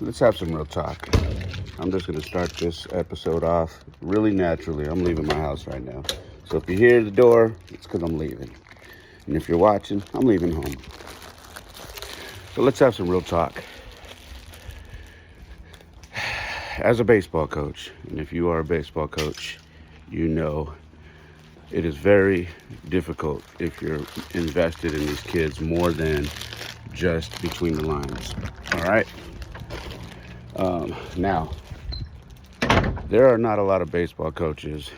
let's have some real talk. I'm just going to start this episode off really naturally. I'm leaving my house right now. So if you hear the door, it's because I'm leaving. And if you're watching, I'm leaving home. So let's have some real talk. As a baseball coach, and if you are a baseball coach, you know it is very difficult if you're invested in these kids more than just between the lines. All right? Now, there are not a lot of baseball coaches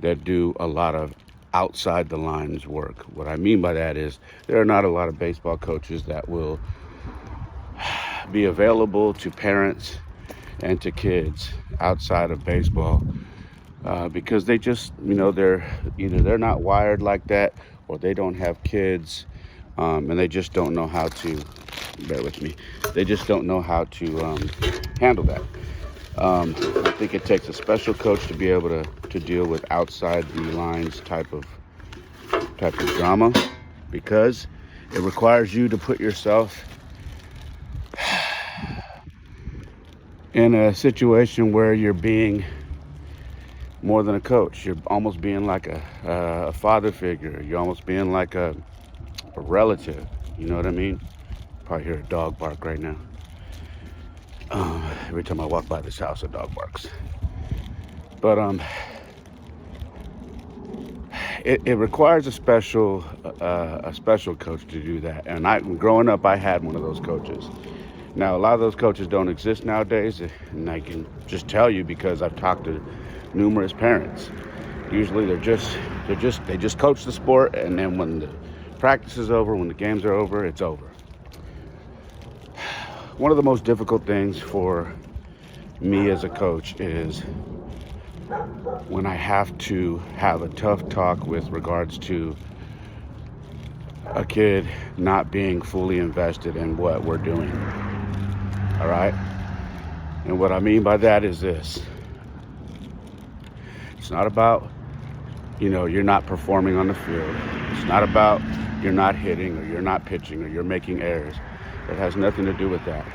that do a lot of outside the lines work. What I mean by that is there are not a lot of baseball coaches that will be available to parents and to kids outside of baseball because they just, they're not wired like that, or they don't have kids, and they just don't know how to, bear with me, they just don't know how to handle that. I think it takes a special coach to be able to deal with outside the lines type of drama, because it requires you to put yourself in a situation where you're being more than a coach. You're almost being like a father figure. You're almost being like a relative. You know what I mean? Probably hear a dog bark right now. Every time I walk by this house, a dog barks. But it requires a special coach to do that. And growing up, I had one of those coaches. Now, a lot of those coaches don't exist nowadays, and I can just tell you because I've talked to numerous parents. Usually, they just coach the sport, and then when the practice is over, when the games are over, it's over. One of the most difficult things for me as a coach is when I have to have a tough talk with regards to a kid not being fully invested in what we're doing. All right? And what I mean by that is this. It's not about, you're not performing on the field. It's not about you're not hitting or you're not pitching or you're making errors. It has nothing to do with that.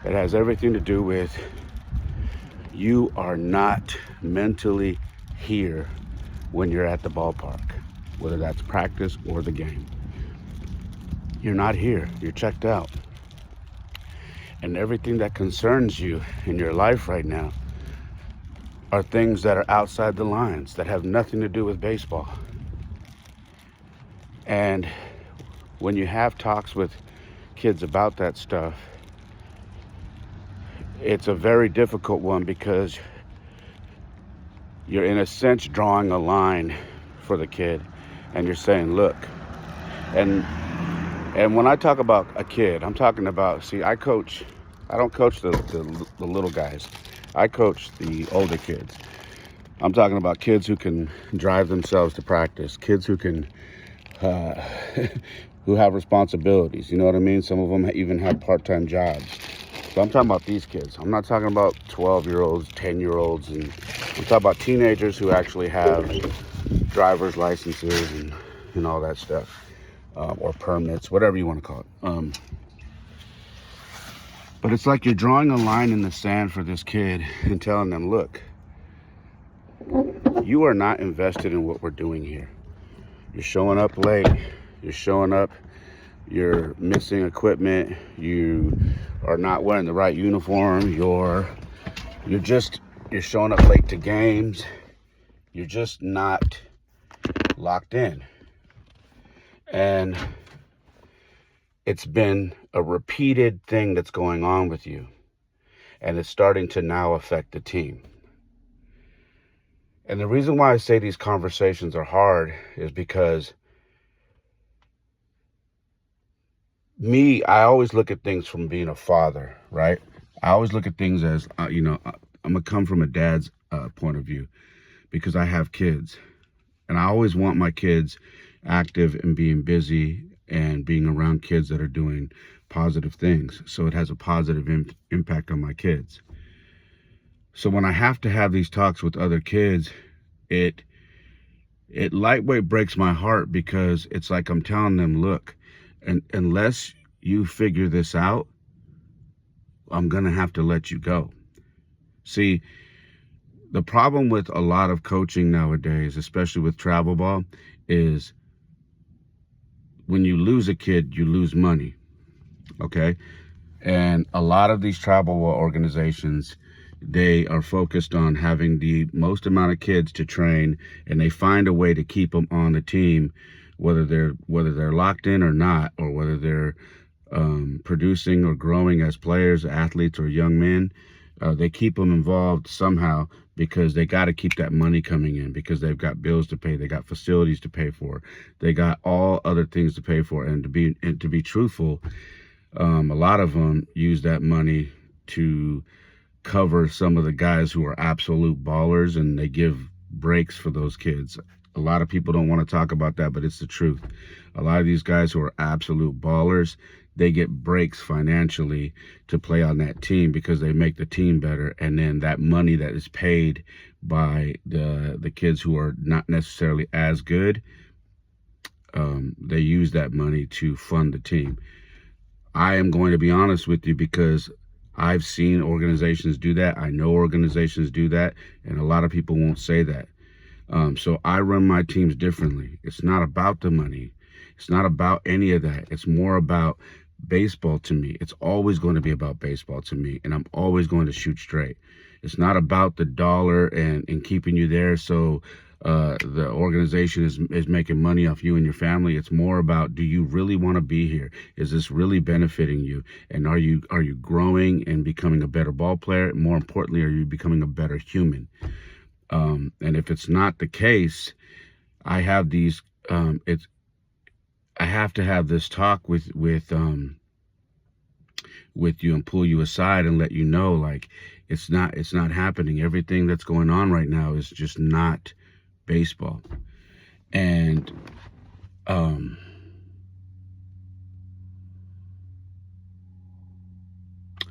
It has everything to do with you are not mentally here when you're at the ballpark, whether that's practice or the game. You're not here. You're checked out. And everything that concerns you in your life right now are things that are outside the lines, that have nothing to do with baseball. And when you have talks with kids about that stuff, it's a very difficult one because you're in a sense drawing a line for the kid, and you're saying, look, and when I talk about a kid, I'm talking about, I don't coach the little guys. I coach the older kids. I'm talking about kids who can drive themselves to practice, kids who can, who have responsibilities, you know what I mean? Some of them even have part-time jobs. So I'm talking about these kids. I'm not talking about 12-year-olds, 10-year-olds, and I'm talking about teenagers who actually have driver's licenses and all that stuff, or permits, whatever you want to call it. But it's like you're drawing a line in the sand for this kid and telling them, look, you are not invested in what we're doing here. You're showing up late. You're missing equipment. You are not wearing the right uniform. You're showing up late to games. You're just not locked in. And it's been a repeated thing that's going on with you. And it's starting to now affect the team. And the reason why I say these conversations are hard is because I always look at things from being a father, right? I always look at things as, I'm going to come from a dad's point of view because I have kids. And I always want my kids active and being busy and being around kids that are doing positive things. So it has a positive impact on my kids. So when I have to have these talks with other kids, it lightweight breaks my heart because it's like I'm telling them, look, and unless you figure this out, I'm going to have to let you go. See, the problem with a lot of coaching nowadays, especially with travel ball, is when you lose a kid, you lose money. Okay? And a lot of these travel ball organizations, they are focused on having the most amount of kids to train, and they find a way to keep them on the team, whether they're locked in or not, or whether they're producing or growing as players, athletes, or young men. They keep them involved somehow because they got to keep that money coming in, because they've got bills to pay, they got facilities to pay for, they got all other things to pay for. And to be truthful, a lot of them use that money to cover some of the guys who are absolute ballers, and they give breaks for those kids. A lot of people don't want to talk about that, but it's the truth. A lot of these guys who are absolute ballers, they get breaks financially to play on that team because they make the team better. And then that money that is paid by the kids who are not necessarily as good, they use that money to fund the team. I am going to be honest with you, because I've seen organizations do that. I know organizations do that, and a lot of people won't say that. So I run my teams differently. It's not about the money. It's not about any of that. It's more about baseball to me. It's always going to be about baseball to me, and I'm always going to shoot straight. It's not about the dollar and keeping you there so the organization is making money off you and your family. It's more about, do you really want to be here? Is this really benefiting you? And are you growing and becoming a better ball player? More importantly, are you becoming a better human? And if it's not the case, I have these I have to have this talk with you and pull you aside and let you know, like, it's not happening. Everything that's going on right now is just not baseball. And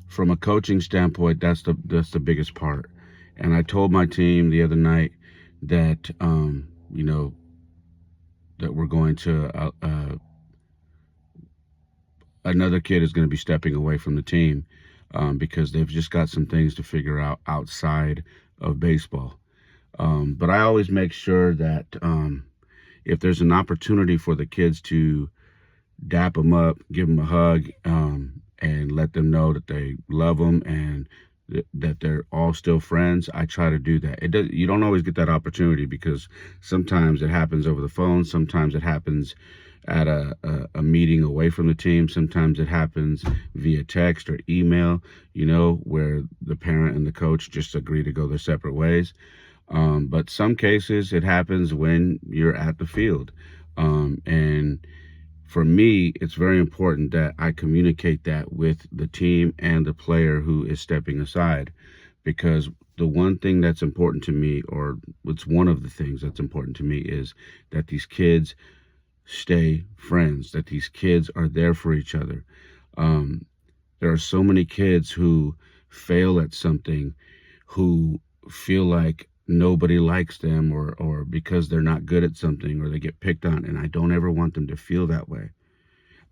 from a coaching standpoint, that's the biggest part. And I told my team the other night that that we're going to another kid is going to be stepping away from the team because they've just got some things to figure out outside of baseball. But I always make sure that if there's an opportunity for the kids to dap them up, give them a hug, and let them know that they love them and that they're all still friends, I try to do that. You don't always get that opportunity, because sometimes it happens over the phone, sometimes it happens at a meeting away from the team, sometimes it happens via text or email, where the parent and the coach just agree to go their separate ways. But some cases it happens when you're at the field. And for me, it's very important that I communicate that with the team and the player who is stepping aside, because the one thing that's important to me, or it's one of the things that's important to me, is that these kids stay friends, that these kids are there for each other. There are so many kids who fail at something, who feel like nobody likes them, or because they're not good at something, or they get picked on, and I don't ever want them to feel that way.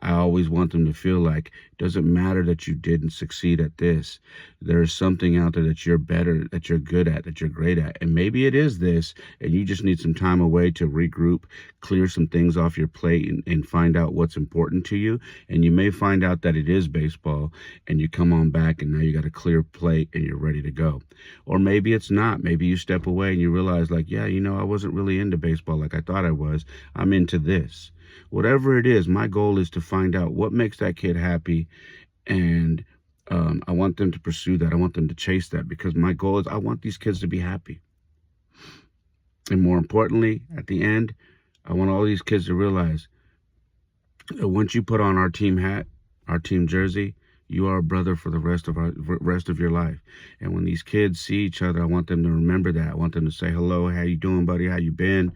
I always want them to feel like it doesn't matter that you didn't succeed at this. There's something out there that you're better, that you're good at, that you're great at. And maybe it is this, and you just need some time away to regroup, clear some things off your plate, and find out what's important to you. And you may find out that it is baseball, and you come on back and now you got a clear plate and you're ready to go. Or maybe it's not. Maybe you step away and you realize, like, yeah, I wasn't really into baseball like I thought I was. I'm into this. Whatever it is, my goal is to find out what makes that kid happy, and I want them to pursue that. I want them to chase that, because my goal is I want these kids to be happy. And more importantly, at the end, I want all these kids to realize that once you put on our team hat, our team jersey, you are a brother for the rest of your life. And when these kids see each other, I want them to remember that. I want them to say, hello, how you doing, buddy? How you been?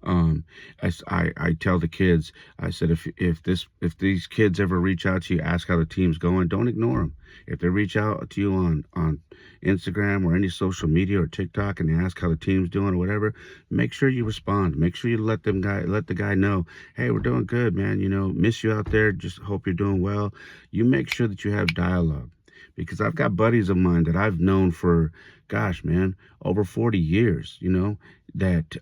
I tell the kids, I said, if these kids ever reach out to you, ask how the team's going, don't ignore them. If they reach out to you on Instagram or any social media or TikTok and they ask how the team's doing or whatever, make sure you respond. Make sure you let the guy know, hey, we're doing good, man. Miss you out there. Just hope you're doing well. You make sure that you have dialogue, because I've got buddies of mine that I've known for, gosh, man, over 40 years, that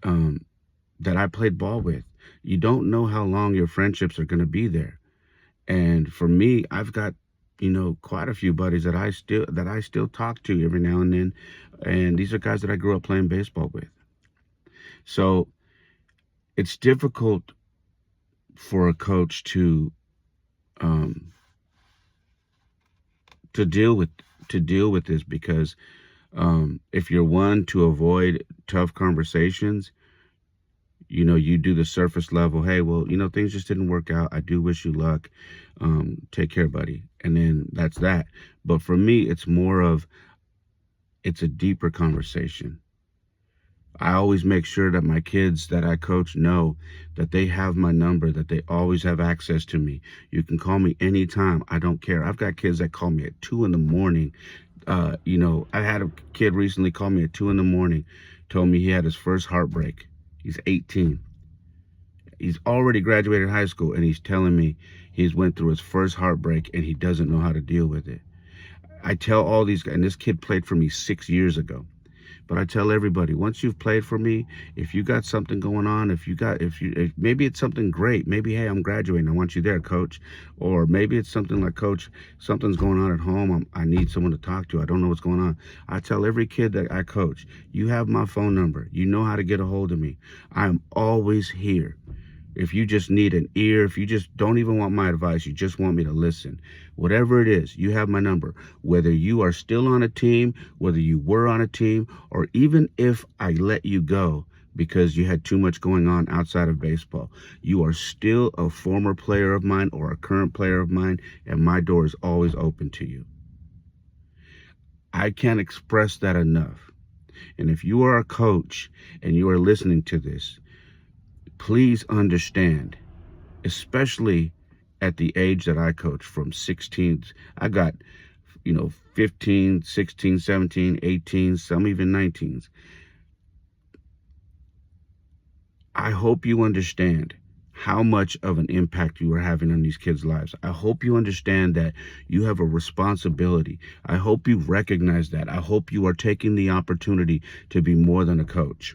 I played ball with. You don't know how long your friendships are going to be there. And for me, I've got, quite a few buddies that I still talk to every now and then. And these are guys that I grew up playing baseball with. So it's difficult for a coach to deal with this, because if you're one to avoid tough conversations, you do the surface level. Hey, well, things just didn't work out. I do wish you luck. Take care, buddy. And then that's that. But for me, it's a deeper conversation. I always make sure that my kids that I coach know that they have my number, that they always have access to me. You can call me anytime. I don't care. I've got kids that call me at 2 a.m. I had a kid recently call me at 2 a.m, told me he had his first heartbreak. He's 18. He's already graduated high school, and he's telling me he's went through his first heartbreak and he doesn't know how to deal with it. I tell all these guys, and this kid played for me 6 years ago. But I tell everybody, once you've played for me, if you got something going on, if maybe it's something great, maybe, hey, I'm graduating, I want you there, coach. Or maybe it's something like, coach, something's going on at home, I need someone to talk to, I don't know what's going on. I tell every kid that I coach, you have my phone number, you know how to get a hold of me. I'm always here. If you just need an ear, if you just don't even want my advice, you just want me to listen, whatever it is, you have my number. Whether you are still on a team, whether you were on a team, or even if I let you go because you had too much going on outside of baseball, you are still a former player of mine or a current player of mine, and my door is always open to you. I can't express that enough. And if you are a coach and you are listening to this, please understand, especially at the age that I coach, from 16, I got, 15, 16, 17, 18, some even 19s. I hope you understand how much of an impact you are having on these kids' lives. I hope you understand that you have a responsibility. I hope you recognize that. I hope you are taking the opportunity to be more than a coach.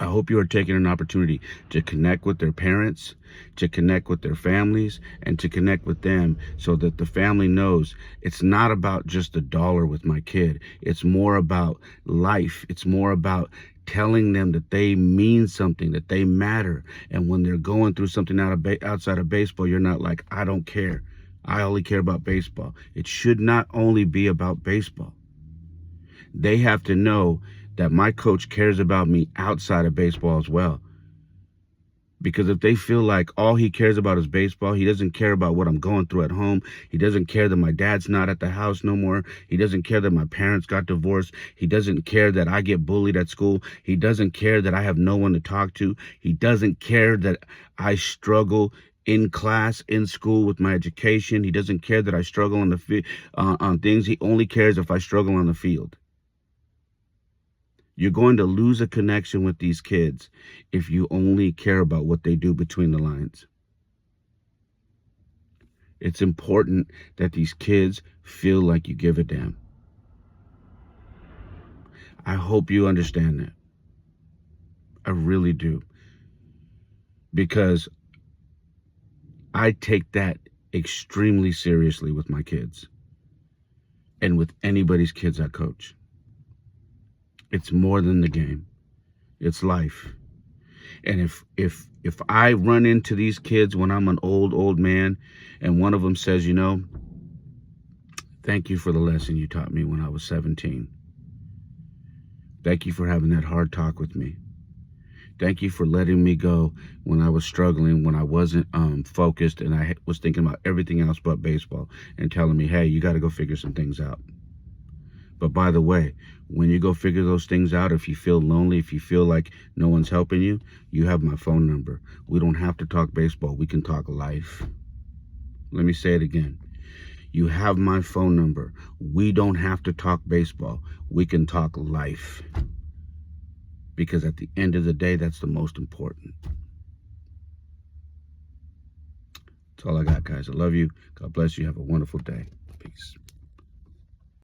I hope you are taking an opportunity to connect with their parents, to connect with their families, and to connect with them, so that the family knows it's not about just the dollar with my kid. It's more about life. It's more about telling them that they mean something, that they matter. And when they're going through something outside of baseball, you're not like, I don't care. I only care about baseball. It should not only be about baseball. They have to know that my coach cares about me outside of baseball as well. Because if they feel like all he cares about is baseball, he doesn't care about what I'm going through at home. He doesn't care that my dad's not at the house no more. He doesn't care that my parents got divorced. He doesn't care that I get bullied at school. He doesn't care that I have no one to talk to. He doesn't care that I struggle in class, in school, with my education. He doesn't care that I struggle on things. He only cares if I struggle on the field. You're going to lose a connection with these kids if you only care about what they do between the lines. It's important that these kids feel like you give a damn. I hope you understand that. I really do. Because I take that extremely seriously with my kids and with anybody's kids I coach. It's more than the game. It's life. And if I run into these kids when I'm an old man, and one of them says, thank you for the lesson you taught me when I was 17. Thank you for having that hard talk with me. Thank you for letting me go when I was struggling, when I wasn't focused, and I was thinking about everything else but baseball, and telling me, hey, you got to go figure some things out. But by the way, when you go figure those things out, if you feel lonely, if you feel like no one's helping you, you have my phone number. We don't have to talk baseball. We can talk life. Let me say it again. You have my phone number. We don't have to talk baseball. We can talk life. Because at the end of the day, that's the most important. That's all I got, guys. I love you. God bless you. Have a wonderful day.